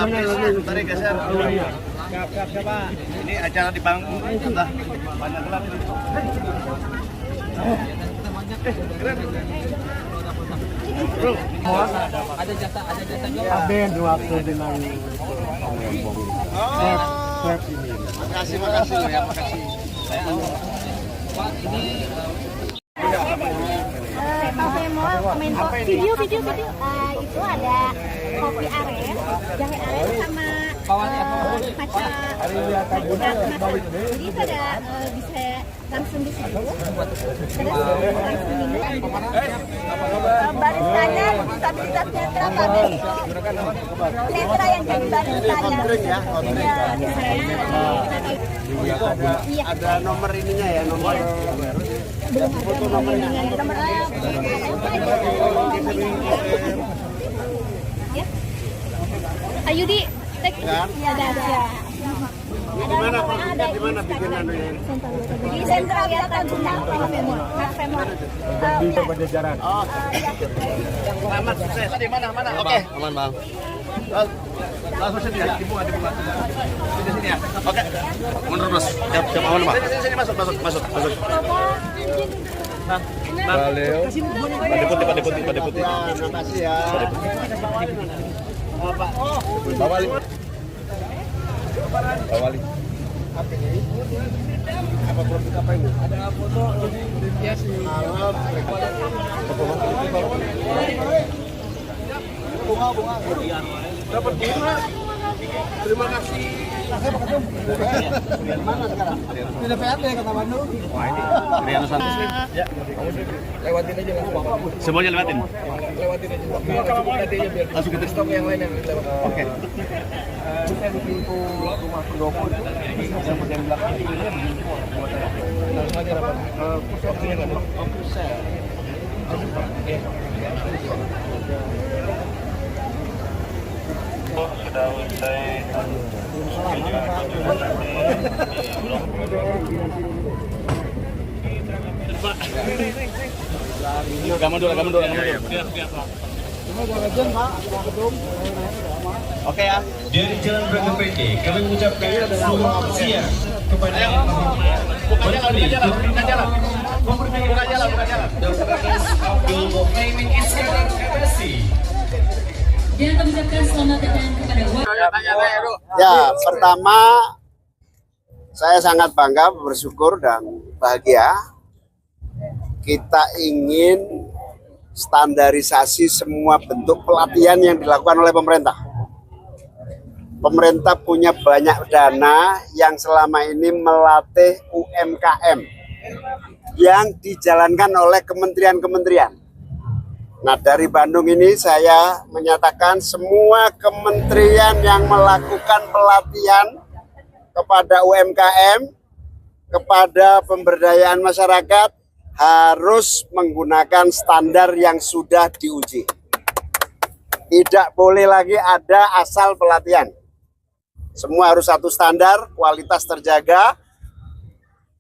Tarik geser. Siapa? Ini acara di bangku. Sudah banyak gelap ini. Keren. Bro, ada jasa juga. Ada yang waktu dengan makasih ya, makasih. Pak, ini Kalau saya mau komen video. Itu ada kopi aren, jahe aren sama kaca. Jadi itu ada bisa langsung di situ. Terus langsung minum. Baristanya disabilitasnya berapa nih? Sentra yang jadi baristanya. Iya. Ada nomor ininya ya, nomor Belum ada nomornya. Nomor ya. Ayo di tek. Ya ada. di mana produknya, di mana bikin anunya? Di sentra wisata Gunung Femor. di Pajajaran. Oh. Selamat sukses. Di mana? Oke. Aman, Bang. Langsung sini ya, dibuka. Sini ya. Oke. Mundur terus. Siap, aman, Pak. Sini masuk. Valeu. Pada putih. Terima kasih ya. Pak. Bawali. Apa produk apa ini? Ada foto ya sih. Bunga. Dapat bunga. Terima kasih. Di mana sekarang? Di DPRD Kota Bandung. Wah, ini Riano Santos. Ya. lewatin aja langsung. Semuanya lewatin. Lewatin aja. Biar Langsung ke stok yang lain yang lewat. Oke. Saya di pintu rumah pendopo itu yang bagian belakang ini Langsung aja rapat. Waktunya nggak ada. Sudah usai Kamu dulu. Oke ya. dari Jalan Braga PT, kami mengucapkan selamat siang kepada Buka jalan. Dr. Abdul Muhaimin Iskandar MSc. Dan kami ucapkan selamat datang kepada Ya, pertama saya sangat bangga, bersyukur dan bahagia. Kita ingin standarisasi semua bentuk pelatihan yang dilakukan oleh pemerintah. Pemerintah punya banyak dana yang selama ini melatih UMKM yang dijalankan oleh kementerian-kementerian. Nah, dari Bandung ini saya menyatakan semua kementerian yang melakukan pelatihan kepada UMKM, kepada pemberdayaan masyarakat harus menggunakan standar yang sudah diuji. Tidak boleh lagi ada asal pelatihan. Semua harus satu standar, kualitas terjaga,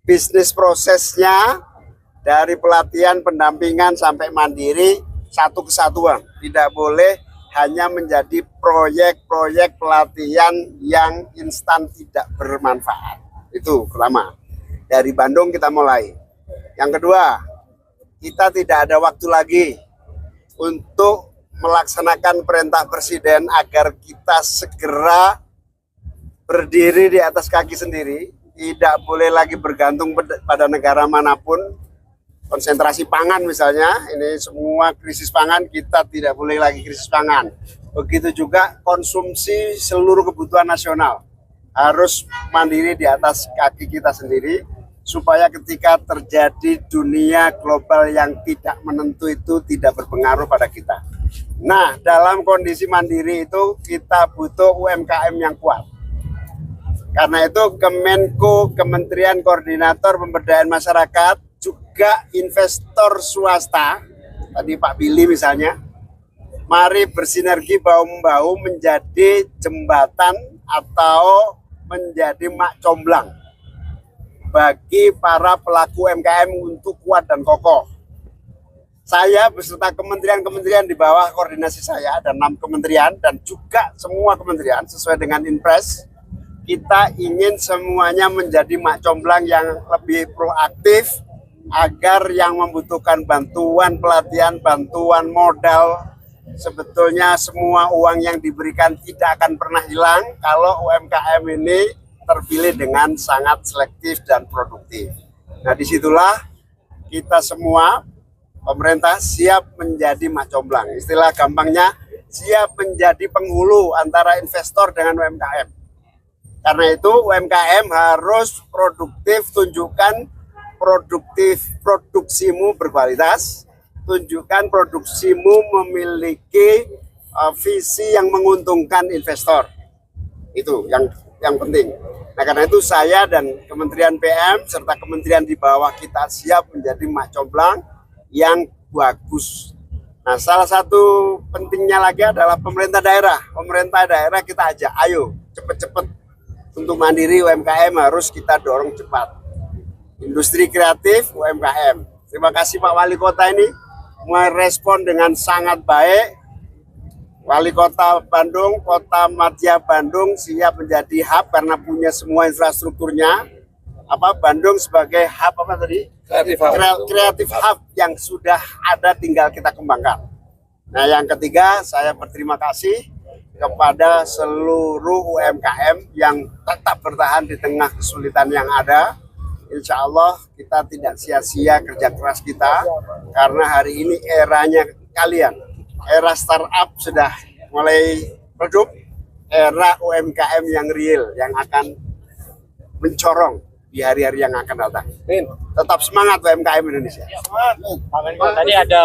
bisnis prosesnya dari pelatihan, pendampingan sampai mandiri satu kesatuan. Tidak boleh hanya menjadi proyek-proyek pelatihan yang instan tidak bermanfaat. Itu pertama. Dari Bandung kita mulai. Yang kedua, kita tidak ada waktu lagi untuk melaksanakan perintah Presiden agar kita segera berdiri di atas kaki sendiri. Tidak boleh lagi bergantung pada negara manapun. Konsentrasi pangan misalnya, ini semua krisis pangan, kita tidak boleh lagi krisis pangan. Begitu juga konsumsi seluruh kebutuhan nasional harus mandiri di atas kaki kita sendiri, supaya ketika terjadi dunia global yang tidak menentu itu tidak berpengaruh pada kita. Nah, dalam kondisi mandiri itu kita butuh UMKM yang kuat. Karena itu Kemenko, Kementerian Koordinator Pemberdayaan Masyarakat, juga investor swasta, tadi Pak Billy misalnya, mari bersinergi bahu-membahu menjadi jembatan atau menjadi mak comblang bagi para pelaku UMKM untuk kuat dan kokoh. saya beserta kementerian-kementerian di bawah koordinasi saya, ada 6 kementerian dan juga semua kementerian sesuai dengan Inpres, kita ingin semuanya menjadi mak comblang yang lebih proaktif agar yang membutuhkan bantuan pelatihan, bantuan modal, sebetulnya semua uang yang diberikan tidak akan pernah hilang kalau UMKM ini terpilih dengan sangat selektif dan produktif. Nah, disitulah kita semua pemerintah siap menjadi mak comblang. Istilah gampangnya siap menjadi penghulu antara investor dengan UMKM. Karena itu UMKM harus produktif, tunjukkan produksimu berkualitas, tunjukkan produksimu memiliki visi yang menguntungkan investor. Itu yang penting. Nah, karena itu saya dan Kementerian PM serta kementerian di bawah kita siap menjadi mak comblang yang bagus. Nah, salah satu pentingnya lagi adalah pemerintah daerah. Pemerintah daerah kita ajak, ayo cepet-cepet untuk mandiri UMKM harus kita dorong cepat. Industri kreatif UMKM. Terima kasih Pak Wali Kota ini merespon dengan sangat baik. Wali Kota Bandung, Kota Madya Bandung siap menjadi hub karena punya semua infrastrukturnya. Bandung sebagai hub apa tadi? Kreatif hub yang sudah ada, tinggal kita kembangkan. Nah, yang ketiga saya berterima kasih kepada seluruh UMKM yang tetap bertahan di tengah kesulitan yang ada. Insya Allah kita tidak sia-sia kerja keras kita karena hari ini eranya kalian. Era startup sudah mulai redup, era UMKM yang real yang akan mencorong di hari-hari yang akan datang. Tetap semangat UMKM Indonesia. Tadi ada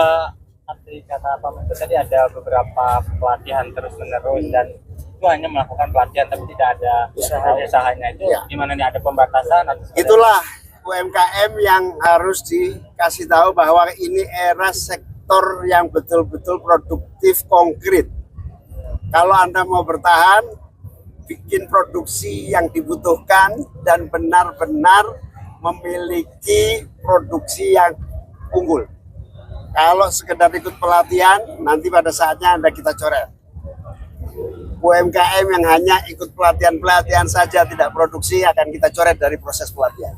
kata Pak Menteri, tadi ada beberapa pelatihan terus-menerus dan itu hanya melakukan pelatihan tapi tidak ada usahanya. Itu gimana nih, ada pembatasan? Itulah UMKM yang harus dikasih tahu bahwa ini era sektor yang betul-betul produktif konkret. Kalau Anda mau bertahan, bikin produksi yang dibutuhkan dan benar-benar memiliki produksi yang unggul. Kalau sekedar ikut pelatihan, nanti pada saatnya Anda kita coret. UMKM yang hanya ikut pelatihan-pelatihan saja tidak produksi akan kita coret dari proses pelatihan.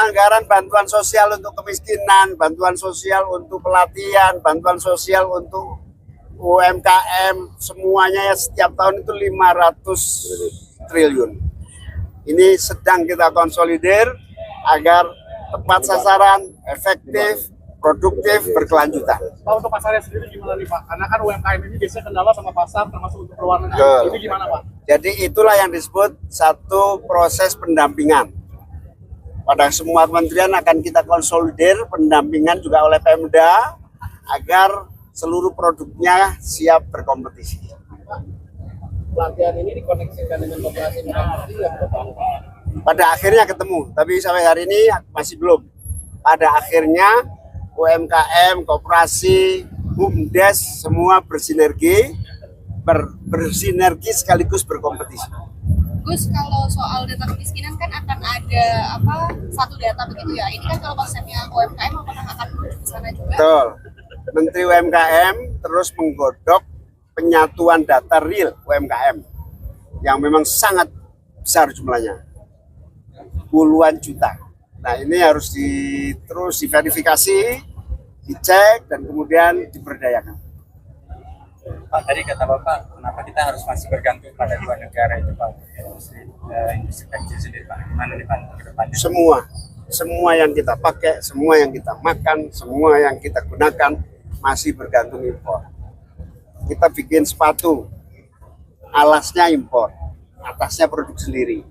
Anggaran bantuan sosial untuk kemiskinan, bantuan sosial untuk pelatihan, bantuan sosial untuk UMKM, semuanya ya setiap tahun itu 500 triliun. Ini sedang kita konsolidir agar tepat sasaran, efektif, produktif, berkelanjutan. Pak, untuk pasarnya sendiri gimana nih Pak? Karena kan UMKM ini biasanya kendala sama pasar termasuk untuk luar negeri. Ini gimana Pak? Jadi itulah yang disebut satu proses pendampingan. Pada semua kementerian akan kita konsolidir pendampingan juga oleh Pemda agar seluruh produknya siap berkompetisi. Pelatihan ini dikoneksikan dengan koperasi industri yang berapa? Pada akhirnya ketemu, tapi sampai hari ini masih belum. Pada akhirnya UMKM, koperasi, BUMDes semua bersinergi sekaligus berkompetisi. Gus, kalau soal data kemiskinan kan akan ada satu data begitu ya. Ini kan kalau konsepnya UMKM apakah akan menuju ke sana juga? Betul. Menteri UMKM terus menggodok penyatuan data real UMKM yang memang sangat besar jumlahnya, puluhan juta. Nah, ini harus terus diverifikasi, dicek, dan kemudian diberdayakan. Pak, tadi kata Bapak, kenapa kita harus masih bergantung pada dua negara itu Pak? Industri tekstil sendiri Pak, gimana nih Pak ke depannya? Semua yang kita pakai, semua yang kita makan, semua yang kita gunakan masih bergantung impor. Kita bikin sepatu, alasnya impor, atasnya produk sendiri.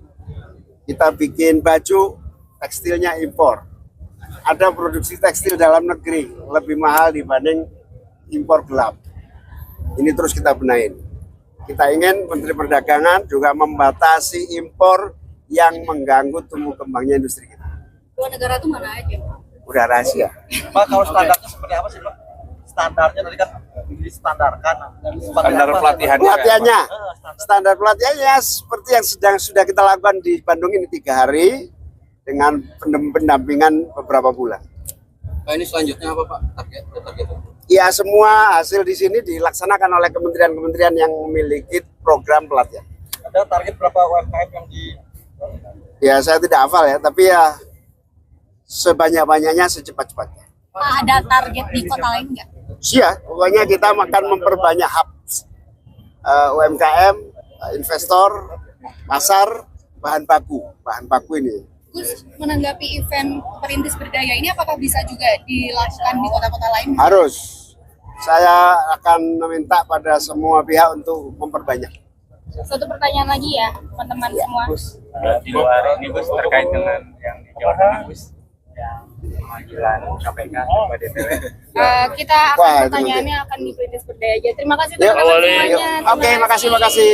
Kita bikin baju, tekstilnya impor. Ada produksi tekstil dalam negeri lebih mahal dibanding impor gelap. Ini terus kita benahin. Kita ingin Menteri Perdagangan juga membatasi impor yang mengganggu tumbuh kembangnya industri kita. Dua negara itu mana aja Pak? Udah rahasia. Pak, kalau standarnya seperti apa sih Pak? Standarnya tadi kan distandarkan. Standar Pelatihannya, standar pelatihannya seperti yang sudah kita lakukan di Bandung ini 3 hari. dengan pendampingan beberapa bulan. Pak, ini selanjutnya apa Pak? Target. Ya, semua hasil di sini dilaksanakan oleh kementerian-kementerian yang memiliki program pelatihan. Ada target berapa UMKM yang di? Ya, saya tidak hafal ya, tapi ya sebanyak-banyaknya secepat-cepatnya. Ada target di kota lain nggak? Siap, pokoknya kita akan memperbanyak hub UMKM, investor, pasar, bahan baku ini. Gus, menanggapi event Perintis Berdaya ini apakah bisa juga dilakukan di kota-kota lain? Harus. Saya akan meminta pada semua pihak untuk memperbanyak. Satu pertanyaan lagi ya, teman-teman semua. Di luar ini Gus, terkait dengan yang di Jawa Tengah Gus, yang panggilan KPK kepada DPR. Kita Wah, pertanyaannya akan di Perintis Berdaya aja. Terima kasih Yuk, teman-teman semuanya. Oke, makasih.